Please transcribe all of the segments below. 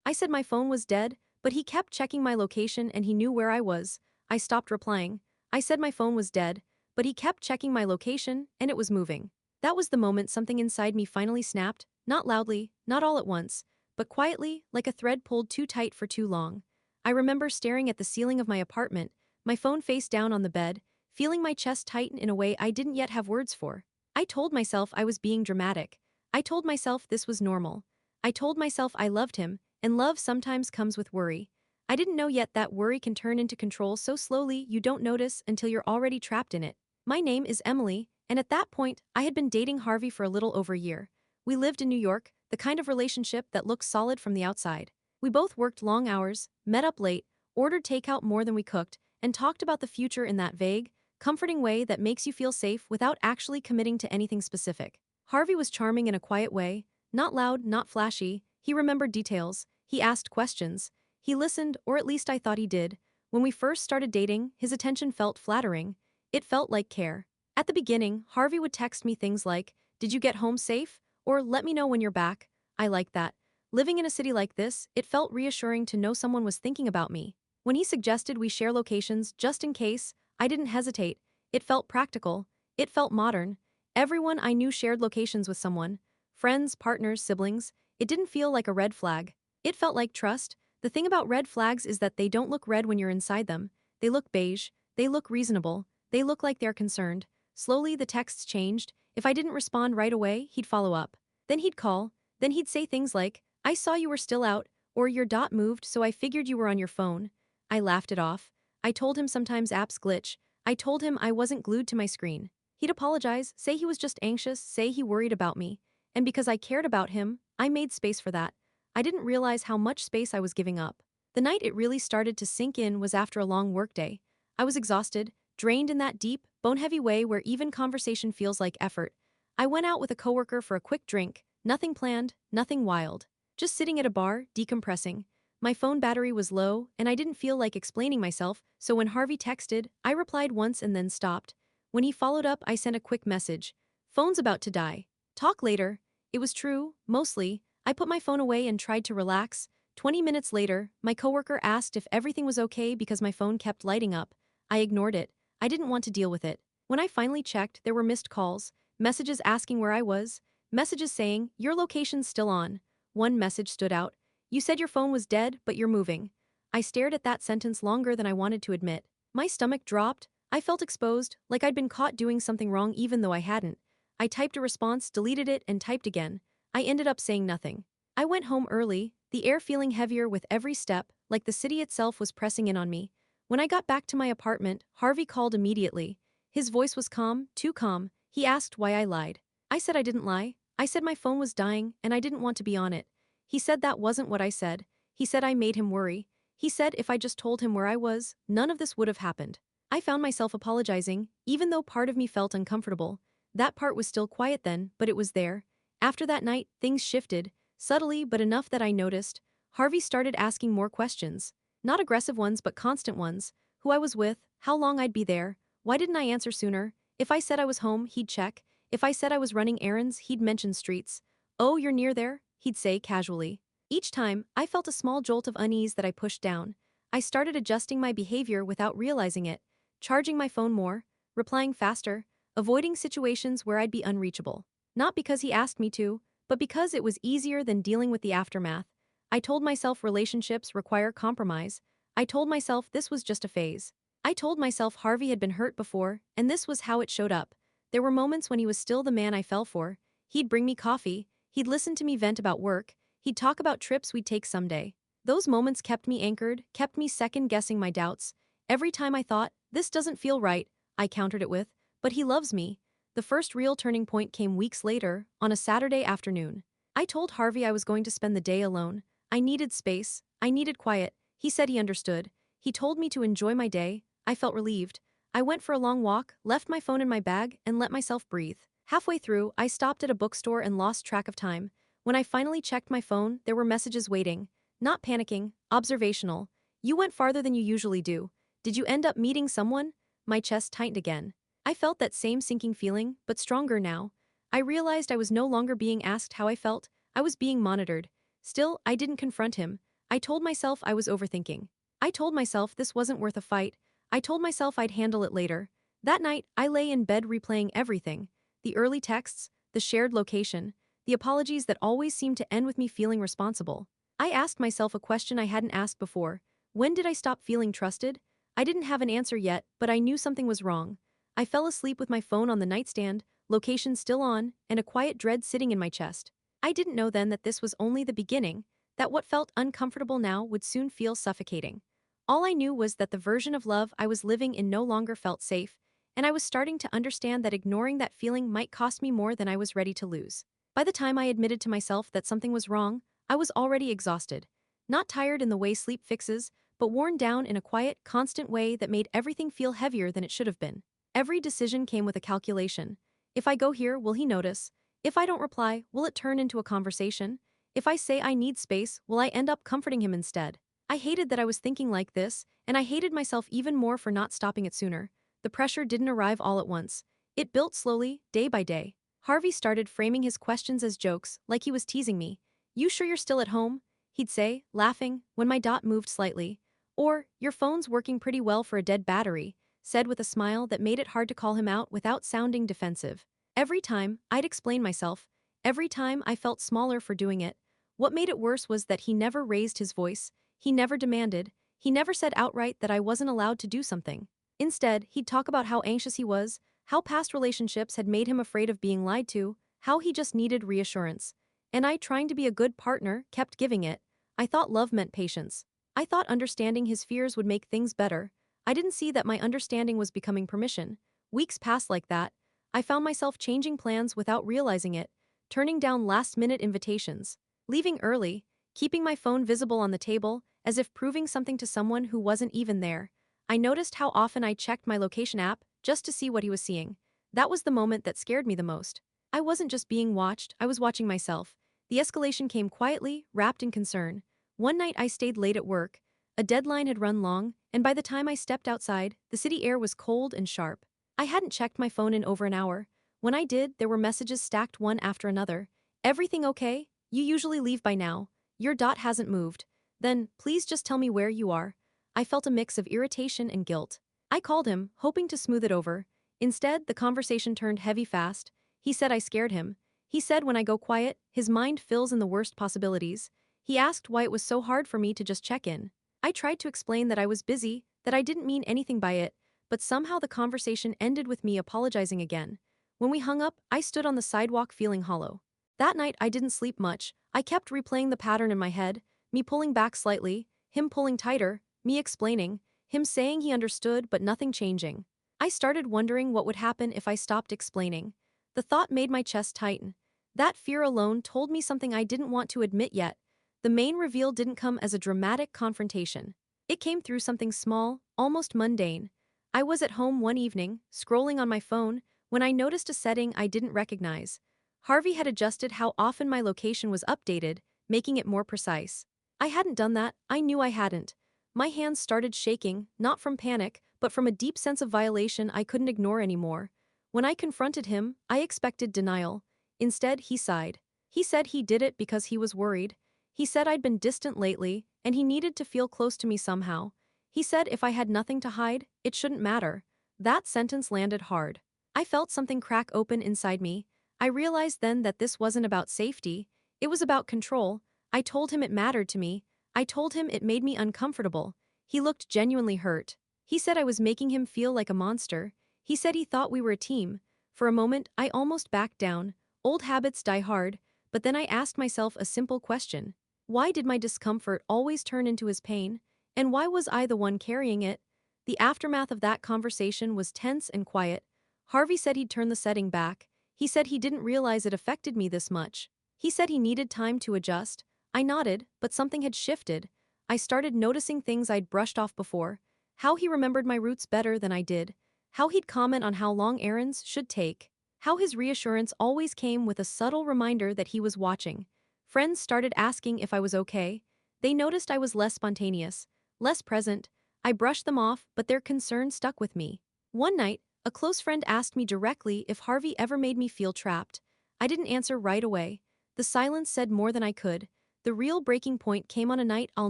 I said my phone was dead, but he kept checking my location and he knew where I was. I stopped replying. I said my phone was dead, but he kept checking my location and it was moving. That was the moment something inside me finally snapped, not loudly, not all at once, but quietly, like a thread pulled too tight for too long. I remember staring at the ceiling of my apartment, my phone face down on the bed, feeling my chest tighten in a way I didn't yet have words for. I told myself I was being dramatic. I told myself this was normal. I told myself I loved him, and love sometimes comes with worry. I didn't know yet that worry can turn into control so slowly you don't notice until you're already trapped in it. My name is Emily, and at that point, I had been dating Harvey for a little over a year. We lived in New York, the kind of relationship that looks solid from the outside. We both worked long hours, met up late, ordered takeout more than we cooked, and talked about the future in that vague, comforting way that makes you feel safe without actually committing to anything specific. Harvey was charming in a quiet way, not loud, not flashy. He remembered details, he asked questions, he listened, or at least I thought he did. When we first started dating, his attention felt flattering. It felt like care. At the beginning, Harvey would text me things like, "Did you get home safe?" Or "Let me know when you're back." I liked that. Living in a city like this, it felt reassuring to know someone was thinking about me. When he suggested we share locations just in case, I didn't hesitate. It felt practical. It felt modern. Everyone I knew shared locations with someone. Friends, partners, siblings. It didn't feel like a red flag. It felt like trust. The thing about red flags is that they don't look red when you're inside them. They look beige. They look reasonable. They look like they're concerned. Slowly, the texts changed. If I didn't respond right away, he'd follow up. Then he'd call. Then he'd say things like, "I saw you were still out," or "Your dot moved, so I figured you were on your phone." I laughed it off. I told him sometimes apps glitch. I told him I wasn't glued to my screen. He'd apologize, say he was just anxious, say he worried about me. And because I cared about him, I made space for that. I didn't realize how much space I was giving up. The night it really started to sink in was after a long workday. I was exhausted, drained in that deep, bone-heavy way where even conversation feels like effort. I went out with a coworker for a quick drink, nothing planned, nothing wild. Just sitting at a bar, decompressing. My phone battery was low, and I didn't feel like explaining myself, so when Harvey texted, I replied once and then stopped. When he followed up, I sent a quick message. "Phone's about to die. Talk later." It was true, mostly. I put my phone away and tried to relax. 20 minutes later, my coworker asked if everything was okay because my phone kept lighting up. I ignored it. I didn't want to deal with it. When I finally checked, there were missed calls, messages asking where I was, messages saying, "Your location's still on." One message stood out. "You said your phone was dead, but you're moving." I stared at that sentence longer than I wanted to admit. My stomach dropped. I felt exposed, like I'd been caught doing something wrong even though I hadn't. I typed a response, deleted it, and typed again. I ended up saying nothing. I went home early, the air feeling heavier with every step, like the city itself was pressing in on me. When I got back to my apartment, Harvey called immediately. His voice was calm, too calm. He asked why I lied. I said I didn't lie. I said my phone was dying, and I didn't want to be on it. He said that wasn't what I said. He said I made him worry. He said if I just told him where I was, none of this would have happened. I found myself apologizing, even though part of me felt uncomfortable. That part was still quiet then, but it was there. After that night, things shifted, subtly but enough that I noticed. Harvey started asking more questions. Not aggressive ones but constant ones. Who I was with, how long I'd be there, why didn't I answer sooner? If I said I was home, he'd check. If I said I was running errands, he'd mention streets. "Oh, you're near there?" he'd say casually. Each time, I felt a small jolt of unease that I pushed down. I started adjusting my behavior without realizing it. Charging my phone more, replying faster, avoiding situations where I'd be unreachable. Not because he asked me to, but because it was easier than dealing with the aftermath. I told myself relationships require compromise. I told myself this was just a phase. I told myself Harvey had been hurt before, and this was how it showed up. There were moments when he was still the man I fell for. He'd bring me coffee, he'd listen to me vent about work, he'd talk about trips we'd take someday. Those moments kept me anchored, kept me second-guessing my doubts. Every time I thought, "This doesn't feel right," I countered it with, "But he loves me." The first real turning point came weeks later, on a Saturday afternoon. I told Harvey I was going to spend the day alone. I needed space. I needed quiet. He said he understood. He told me to enjoy my day. I felt relieved. I went for a long walk, left my phone in my bag, and let myself breathe. Halfway through, I stopped at a bookstore and lost track of time. When I finally checked my phone, there were messages waiting. Not panicking, observational. "You went farther than you usually do. Did you end up meeting someone?" My chest tightened again. I felt that same sinking feeling, but stronger now. I realized I was no longer being asked how I felt, I was being monitored. Still, I didn't confront him. I told myself I was overthinking. I told myself this wasn't worth a fight. I told myself I'd handle it later. That night, I lay in bed replaying everything: the early texts, the shared location, the apologies that always seemed to end with me feeling responsible. I asked myself a question I hadn't asked before: when did I stop feeling trusted? I didn't have an answer yet, but I knew something was wrong. I fell asleep with my phone on the nightstand, location still on, and a quiet dread sitting in my chest. I didn't know then that this was only the beginning, that what felt uncomfortable now would soon feel suffocating. All I knew was that the version of love I was living in no longer felt safe, and I was starting to understand that ignoring that feeling might cost me more than I was ready to lose. By the time I admitted to myself that something was wrong, I was already exhausted. Not tired in the way sleep fixes, but worn down in a quiet, constant way that made everything feel heavier than it should have been. Every decision came with a calculation. If I go here, will he notice? If I don't reply, will it turn into a conversation? If I say I need space, will I end up comforting him instead? I hated that I was thinking like this, and I hated myself even more for not stopping it sooner. The pressure didn't arrive all at once. It built slowly, day by day. Harvey started framing his questions as jokes, like he was teasing me. "You sure you're still at home?" he'd say, laughing, when my dot moved slightly. Or, "Your phone's working pretty well for a dead battery," said with a smile that made it hard to call him out without sounding defensive. Every time, I'd explain myself. Every time, I felt smaller for doing it. What made it worse was that he never raised his voice. He never demanded. He never said outright that I wasn't allowed to do something. Instead, he'd talk about how anxious he was, how past relationships had made him afraid of being lied to, how he just needed reassurance. And I, trying to be a good partner, kept giving it. I thought love meant patience. I thought understanding his fears would make things better. I didn't see that my understanding was becoming permission. Weeks passed like that. I found myself changing plans without realizing it, turning down last-minute invitations, leaving early, keeping my phone visible on the table, as if proving something to someone who wasn't even there. I noticed how often I checked my location app just to see what he was seeing. That was the moment that scared me the most. I wasn't just being watched, I was watching myself. The escalation came quietly, wrapped in concern. One night I stayed late at work. A deadline had run long, and by the time I stepped outside, the city air was cold and sharp. I hadn't checked my phone in over an hour. When I did, there were messages stacked one after another. "Everything okay? You usually leave by now. Your dot hasn't moved. Then, please just tell me where you are." I felt a mix of irritation and guilt. I called him, hoping to smooth it over. Instead, the conversation turned heavy fast. He said I scared him. He said when I go quiet, his mind fills in the worst possibilities. He asked why it was so hard for me to just check in. I tried to explain that I was busy, that I didn't mean anything by it, but somehow the conversation ended with me apologizing again. When we hung up, I stood on the sidewalk feeling hollow. That night, I didn't sleep much. I kept replaying the pattern in my head, me pulling back slightly, him pulling tighter, me explaining, him saying he understood but nothing changing. I started wondering what would happen if I stopped explaining. The thought made my chest tighten. That fear alone told me something I didn't want to admit yet. The main reveal didn't come as a dramatic confrontation. It came through something small, almost mundane. I was at home one evening, scrolling on my phone, when I noticed a setting I didn't recognize. Harvey had adjusted how often my location was updated, making it more precise. I hadn't done that, I knew I hadn't. My hands started shaking, not from panic, but from a deep sense of violation I couldn't ignore anymore. When I confronted him, I expected denial. Instead, he sighed. He said he did it because he was worried. He said I'd been distant lately, and he needed to feel close to me somehow. He said if I had nothing to hide, it shouldn't matter. That sentence landed hard. I felt something crack open inside me. I realized then that this wasn't about safety. It was about control. I told him it mattered to me. I told him it made me uncomfortable. He looked genuinely hurt. He said I was making him feel like a monster. He said he thought we were a team. For a moment, I almost backed down. Old habits die hard, but then I asked myself a simple question. Why did my discomfort always turn into his pain? And why was I the one carrying it? The aftermath of that conversation was tense and quiet. Harvey said he'd turn the setting back. He said he didn't realize it affected me this much. He said he needed time to adjust. I nodded, but something had shifted. I started noticing things I'd brushed off before. How he remembered my routes better than I did. How he'd comment on how long errands should take. How his reassurance always came with a subtle reminder that he was watching. Friends started asking if I was okay. They noticed I was less spontaneous, less present. I brushed them off, but their concern stuck with me. One night, a close friend asked me directly if Harvey ever made me feel trapped. I didn't answer right away. The silence said more than I could. The real breaking point came on a night I'll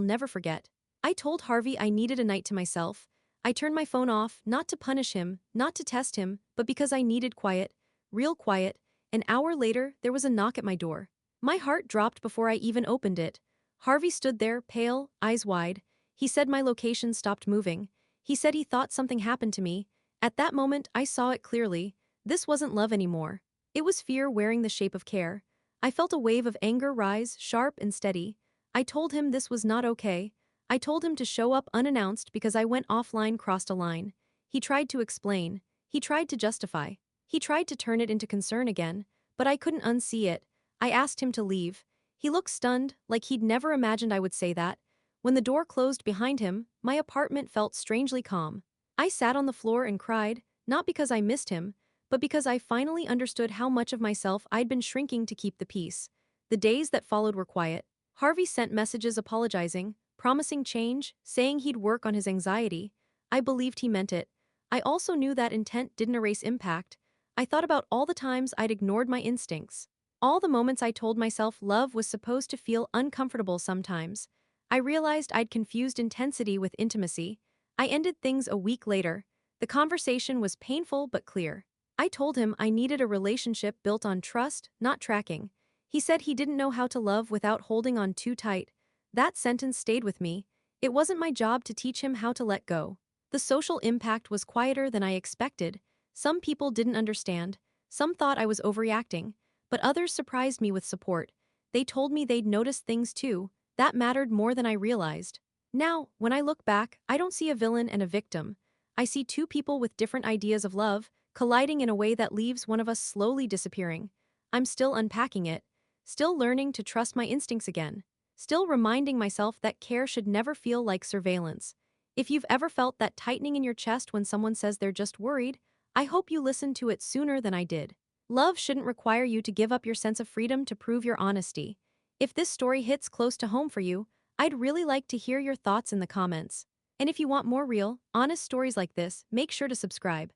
never forget. I told Harvey I needed a night to myself. I turned my phone off, not to punish him, not to test him, but because I needed quiet. Real quiet. An hour later, there was a knock at my door. My heart dropped before I even opened it. Harvey stood there, pale, eyes wide. He said my location stopped moving. He said he thought something happened to me. At that moment, I saw it clearly. This wasn't love anymore. It was fear wearing the shape of care. I felt a wave of anger rise, sharp and steady. I told him this was not okay. I told him to show up unannounced because I went offline, crossed a line. He tried to explain. He tried to justify. He tried to turn it into concern again, but I couldn't unsee it. I asked him to leave. He looked stunned, like he'd never imagined I would say that. When the door closed behind him, my apartment felt strangely calm. I sat on the floor and cried, not because I missed him, but because I finally understood how much of myself I'd been shrinking to keep the peace. The days that followed were quiet. Harvey sent messages apologizing, promising change, saying he'd work on his anxiety. I believed he meant it. I also knew that intent didn't erase impact. I thought about all the times I'd ignored my instincts. All the moments I told myself love was supposed to feel uncomfortable sometimes. I realized I'd confused intensity with intimacy. I ended things a week later. The conversation was painful but clear. I told him I needed a relationship built on trust, not tracking. He said he didn't know how to love without holding on too tight. That sentence stayed with me. It wasn't my job to teach him how to let go. The social impact was quieter than I expected. Some people didn't understand. Some thought I was overreacting. But others surprised me with support. They told me they'd noticed things too. That mattered more than I realized. Now, when I look back, I don't see a villain and a victim. I see two people with different ideas of love, colliding in a way that leaves one of us slowly disappearing. I'm still unpacking it. Still learning to trust my instincts again. Still reminding myself that care should never feel like surveillance. If you've ever felt that tightening in your chest when someone says they're just worried, I hope you listened to it sooner than I did. Love shouldn't require you to give up your sense of freedom to prove your honesty. If this story hits close to home for you, I'd really like to hear your thoughts in the comments. And if you want more real, honest stories like this, make sure to subscribe.